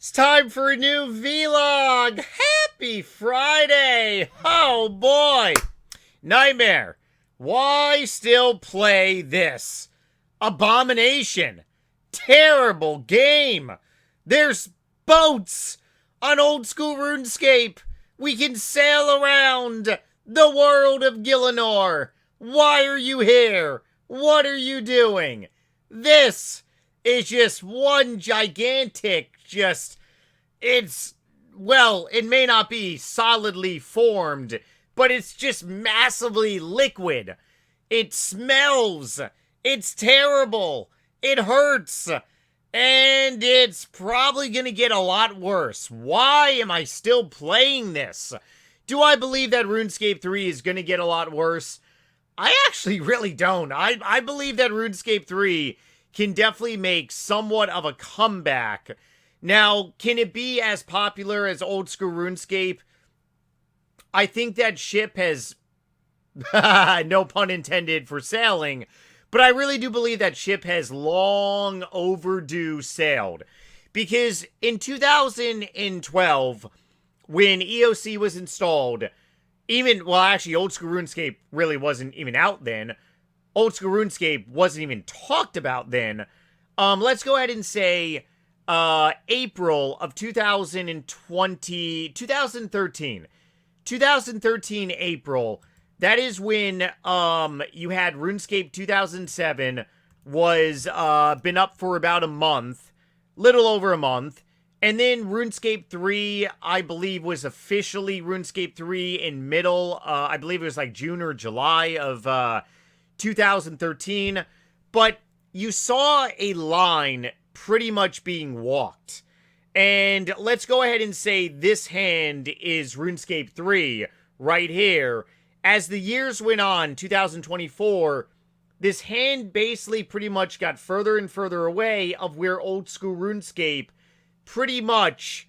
It's time for a new vlog. Happy Friday. Oh boy. Nightmare. Why still play this? Abomination. Terrible game. There's boats on old school RuneScape. We can sail around the world of Gillinor. Why are you here? What are you doing? This is just one gigantic, it may not be solidly formed, but it's just massively liquid. It smells. It's terrible. It hurts. And it's probably going to get a lot worse. Why am I still playing this? Do I believe that RuneScape 3 is going to get a lot worse? I actually really don't. I believe that RuneScape 3 can definitely make somewhat of a comeback. Now, can it be as popular as old school RuneScape? I think that ship has, no pun intended for sailing, but I really do believe that ship has long overdue sailed. Because in 2012, when EOC was installed, old school RuneScape really wasn't even out then. Old school RuneScape wasn't even talked about then. Let's go ahead and say April of 2013 April. That is when you had RuneScape 2007 was been up for about a month, little over a month. And then RuneScape 3, I believe, was officially RuneScape 3 in I believe it was like June or July of 2013. But you saw a line pretty much being walked. And let's go ahead and say this hand is RuneScape 3 right here. As the years went on, 2024, this hand basically pretty much got further and further away of where old school RuneScape pretty much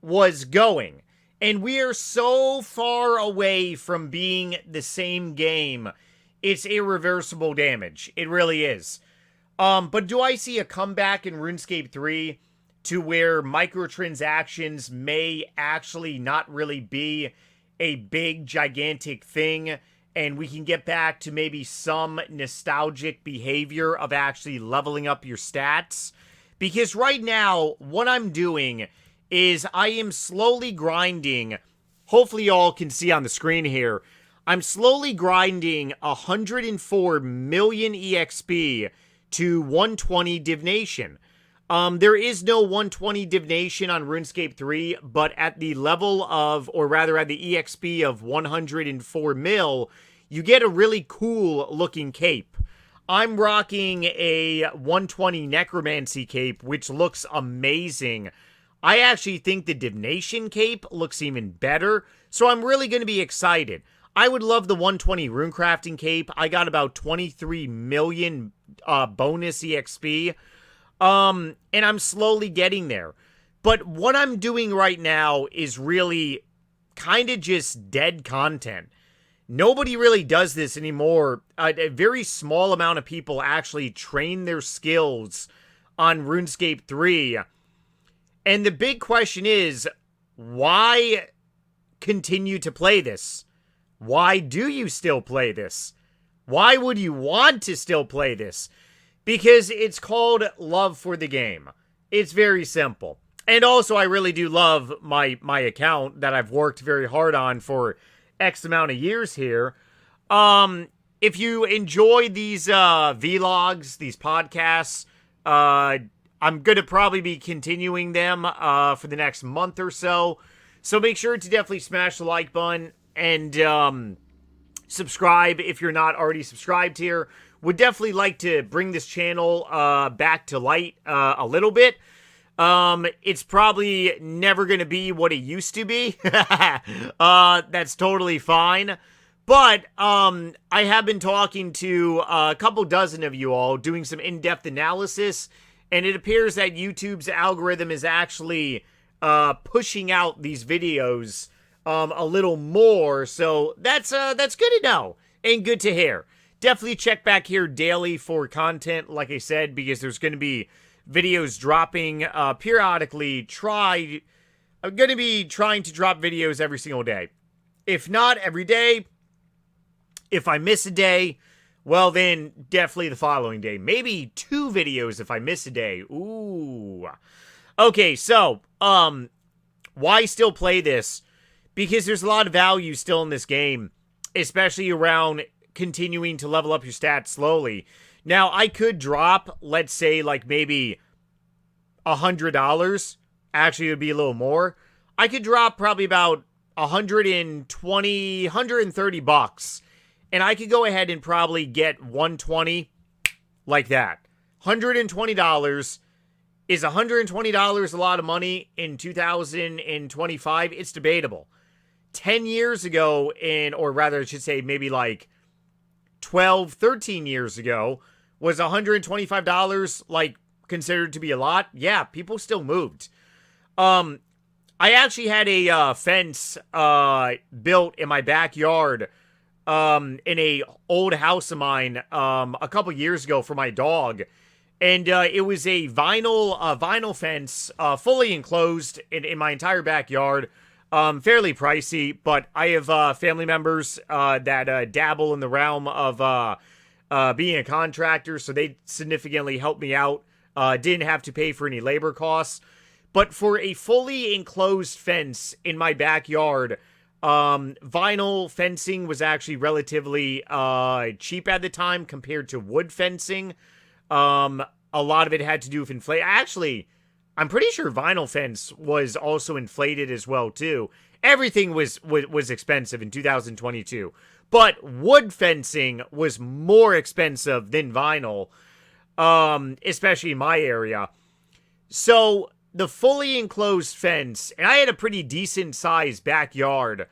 was going. And we are so far away from being the same game. It's irreversible damage. It really is. But do I see a comeback in RuneScape 3 to where microtransactions may actually not really be a big, gigantic thing, and we can get back to maybe some nostalgic behavior of actually leveling up your stats? Because right now, what I'm doing is I am slowly grinding. Hopefully y'all can see on the screen here. I'm slowly grinding 104 million EXP to 120 divination. There is no 120 divination on RuneScape 3, but at the level of, or rather at the EXP of 104 mil, you get a really cool looking cape. I'm rocking a 120 necromancy cape, which looks amazing. I actually think the divination cape looks even better, so I'm really going to be excited. I would love the 120 runecrafting cape. I got about 23 million bonus EXP. And I'm slowly getting there. But what I'm doing right now is really kind of just dead content. Nobody really does this anymore. A very small amount of people actually train their skills on RuneScape 3. And the big question is, why continue to play this? Why do you still play this? Why would you want to still play this? Because it's called love for the game. It's very simple. And also, I really do love my account that I've worked very hard on for X amount of years here. If you enjoy these vlogs, these podcasts, I'm going to probably be continuing them for the next month or so. So make sure to definitely smash the like button and subscribe if you're not already subscribed here. Would definitely like to bring this channel back to light a little bit. It's probably never going to be what it used to be. That's totally fine. But I have been talking to a couple dozen of you all, doing some in-depth analysis, and it appears that YouTube's algorithm is actually pushing out these videos a little more. So that's good to know and good to hear. Definitely check back here daily for content, like I said, because there's going to be videos dropping periodically. I'm going to be trying to drop videos every single day. If not every day, if I miss a day, well then definitely the following day. Maybe 2 videos if I miss a day. Ooh. Okay, so, why still play this? Because there's a lot of value still in this game, especially around continuing to level up your stats slowly. Now, I could drop, let's say, like maybe $100. Actually, it would be a little more. I could drop probably about 130 bucks, and I could go ahead and probably get 120 like that. $120. Is $120 a lot of money in 2025? It's debatable. 10 years ago, or rather I should say maybe like 12, 13 years ago, was $125 like considered to be a lot? Yeah, people still moved. I actually had a fence built in my backyard in a old house of mine a couple years ago for my dog. And it was a vinyl fence, fully enclosed in my entire backyard. Fairly pricey, but I have family members that dabble in the realm of being a contractor, so they significantly helped me out. Didn't have to pay for any labor costs. But for a fully enclosed fence in my backyard, vinyl fencing was actually relatively cheap at the time compared to wood fencing. A lot of it had to do with inflation. Actually, I'm pretty sure vinyl fence was also inflated as well, too. Everything was expensive in 2022. But wood fencing was more expensive than vinyl, especially in my area. So, the fully enclosed fence, and I had a pretty decent-sized backyard.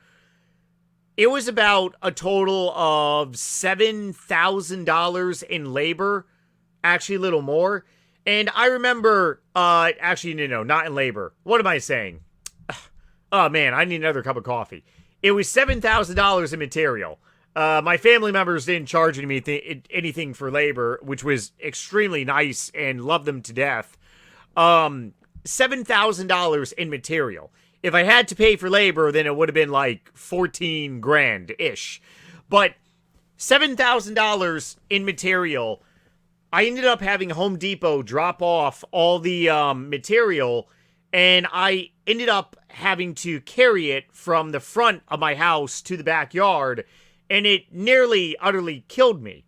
It was about a total of $7,000 in labor. Actually, a little more. And I remember, actually, no, not in labor. What am I saying? Oh, man, I need another cup of coffee. It was $7,000 in material. My family members didn't charge me anything for labor, which was extremely nice and loved them to death. $7,000 in material. If I had to pay for labor, then it would have been like 14 grand-ish. But $7,000 in material, I ended up having Home Depot drop off all the material, and I ended up having to carry it from the front of my house to the backyard, and it nearly, utterly killed me.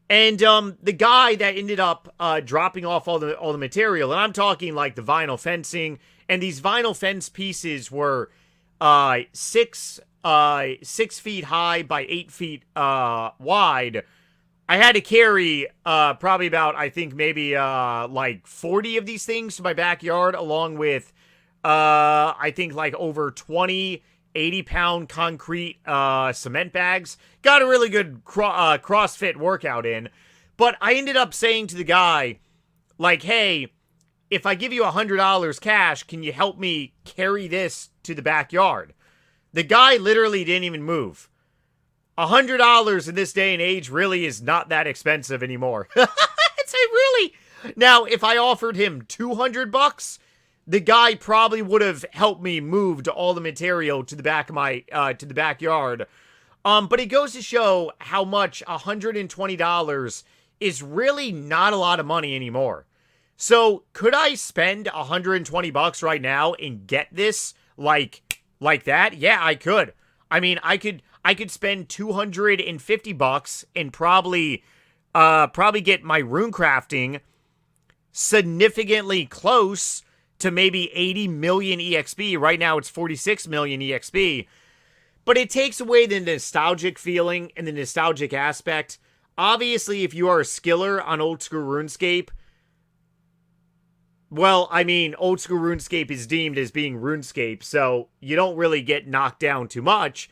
And the guy that ended up dropping off all the material, and I'm talking like the vinyl fencing, and these vinyl fence pieces were 6 feet high by 8 feet wide. I had to carry probably about, I think maybe like 40 of these things to my backyard, along with I think like over 20 80-pound concrete cement bags. Got a really good CrossFit workout in. But I ended up saying to the guy, like, hey, if I give you $100 cash, can you help me carry this to the backyard? The guy literally didn't even move. $100 in this day and age really is not that expensive anymore. It's really... Now, if I offered him $200, the guy probably would have helped me move all the material to the back of my to the backyard. But it goes to show how much $120 is really not a lot of money anymore. So could I spend $120 right now and get this like that? Yeah, I could. I mean, I could spend $250 and probably get my rune crafting significantly close to maybe 80 million EXP. Right now it's 46 million EXP. But it takes away the nostalgic feeling and the nostalgic aspect. Obviously, if you are a skiller on old school RuneScape, well, I mean, old school RuneScape is deemed as being RuneScape, so you don't really get knocked down too much.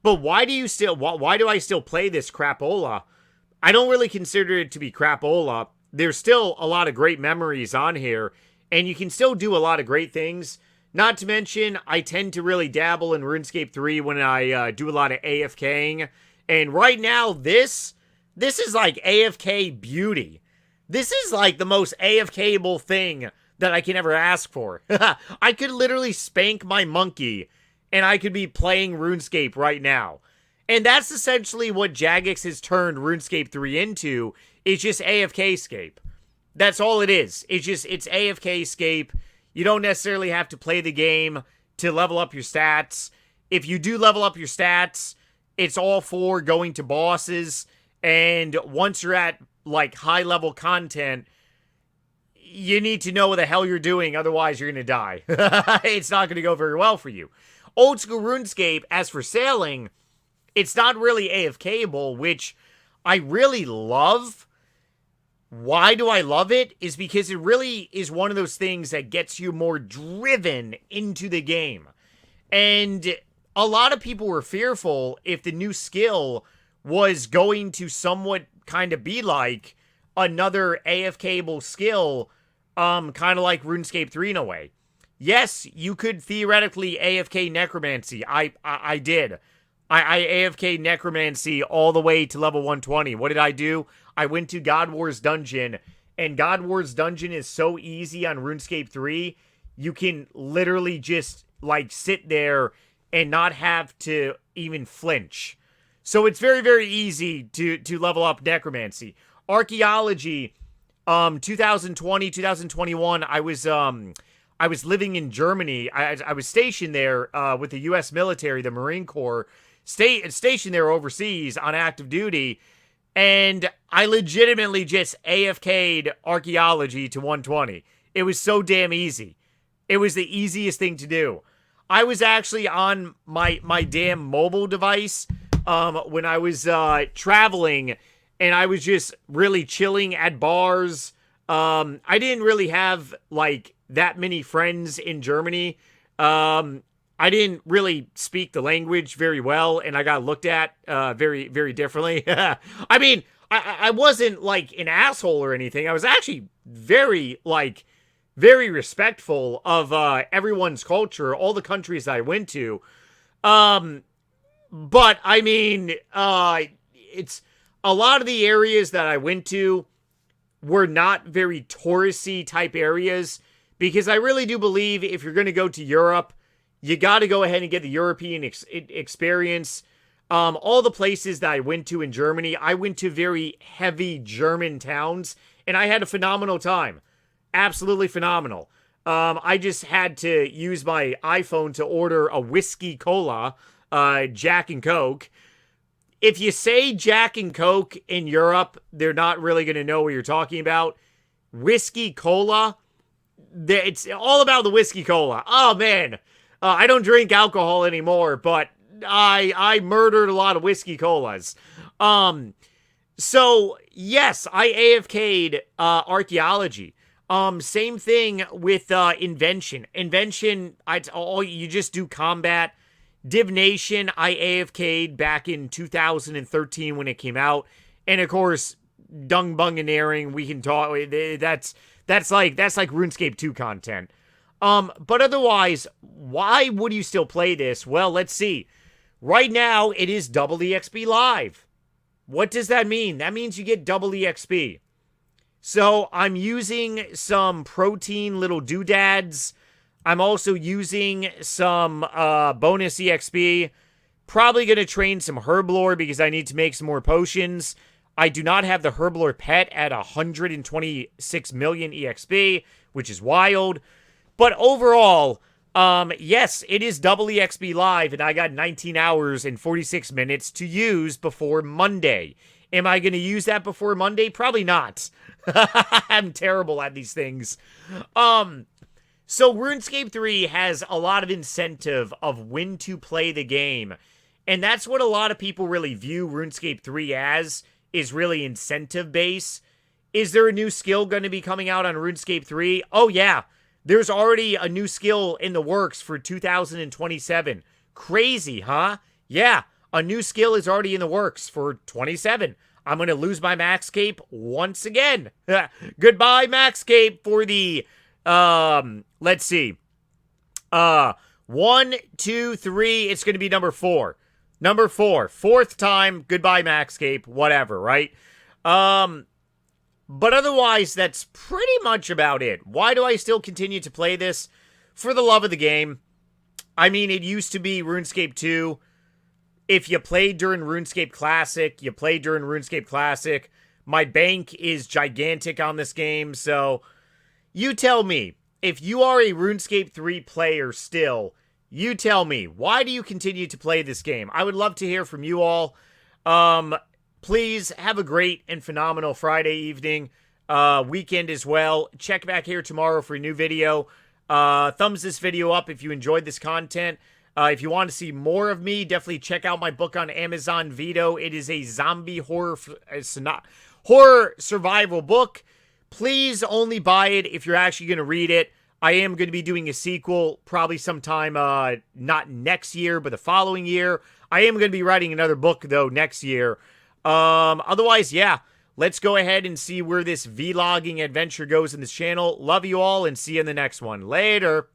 But why do I still play this crapola? I don't really consider it to be crapola. There's still a lot of great memories on here, and you can still do a lot of great things. Not to mention, I tend to really dabble in RuneScape 3 when I do a lot of AFKing. And right now, this is like AFK beauty. This is like the most AFK-able thing that I can ever ask for. I could literally spank my monkey, and I could be playing RuneScape right now. And that's essentially what Jagex has turned RuneScape 3 into. It's just AFK-scape. That's all it is. It's AFK-scape. You don't necessarily have to play the game to level up your stats. If you do level up your stats, it's all for going to bosses. And once you're at, like, high-level content, you need to know what the hell you're doing. Otherwise, you're going to die. It's not going to go very well for you. Old school RuneScape, as for sailing, it's not really AFK-able, which I really love. Why do I love it? Is because it really is one of those things that gets you more driven into the game. And a lot of people were fearful if the new skill was going to somewhat kind of be like another AFK-able skill, kind of like RuneScape 3 in a way. Yes, you could theoretically AFK Necromancy. I did. I AFK Necromancy all the way to level 120. What did I do? I went to God War's Dungeon, and God War's Dungeon is so easy on RuneScape 3, you can literally just, like, sit there and not have to even flinch. So it's very, very easy to level up Necromancy. Archaeology, 2020, 2021, I was living in Germany. I was stationed there with the U.S. military, the Marine Corps, stationed there overseas on active duty, and I legitimately just AFK'd archaeology to 120. It was so damn easy. It was the easiest thing to do. I was actually on my damn mobile device when I was traveling, and I was just really chilling at bars. I didn't really have, like, that many friends in Germany. I didn't really speak the language very well, and I got looked at very, very differently. I mean, I wasn't, like, an asshole or anything. I was actually very respectful of everyone's culture, all the countries I went to. But, I mean, it's a lot of the areas that I went to were not very touristy type areas, because I really do believe if you're going to go to Europe, you got to go ahead and get the European experience. All the places that I went to in Germany, I went to very heavy German towns, and I had a phenomenal time. Absolutely phenomenal. I just had to use my iPhone to order a whiskey cola, Jack and Coke. If you say Jack and Coke in Europe, they're not really going to know what you're talking about. Whiskey cola, it's all about the whiskey cola. Oh, man. I don't drink alcohol anymore, but I murdered a lot of whiskey colas. So, yes, I AFK'd archaeology. Same thing with invention. Invention, you just do combat. Divination, I AFK'd back in 2013 when it came out. And, of course, dung bunganeering, we can talk. That's like RuneScape 2 content. But otherwise, why would you still play this? Well, let's see. Right now, it is double EXP live. What does that mean? That means you get double EXP. So, I'm using some protein little doodads. I'm also using some bonus EXP. Probably going to train some Herblore because I need to make some more potions. I do not have the Herblore pet at 126 million EXP, which is wild. But overall, yes, it is double EXP live, and I got 19 hours and 46 minutes to use before Monday. Am I going to use that before Monday? Probably not. I'm terrible at these things. So RuneScape 3 has a lot of incentive of when to play the game. And that's what a lot of people really view RuneScape 3 as, is really incentive-based. Is there a new skill going to be coming out on RuneScape 3? Oh, yeah. There's already a new skill in the works for 2027. Crazy, huh? Yeah, a new skill is already in the works for 27. I'm going to lose my Maxscape once again. Goodbye, Maxscape, for the, let's see. 1, 2, 3, it's going to be number 4. Number 4, fourth time, goodbye, Maxscape, whatever, right? But otherwise, that's pretty much about it. Why do I still continue to play this? For the love of the game. I mean, it used to be RuneScape 2. If you played during RuneScape Classic, you played during RuneScape Classic. My bank is gigantic on this game, so you tell me. If you are a RuneScape 3 player still, you tell me, why do you continue to play this game? I would love to hear from you all. Please have a great and phenomenal Friday evening, weekend as well. Check back here tomorrow for a new video. Thumbs this video up if you enjoyed this content. If you want to see more of me, definitely check out my book on Amazon Vito. It is a zombie horror survival book. Please only buy it if you're actually going to read it. I am going to be doing a sequel probably sometime, not next year, but the following year. I am going to be writing another book, though, next year. Otherwise, yeah, let's go ahead and see where this vlogging adventure goes in this channel. Love you all, and see you in the next one. Later.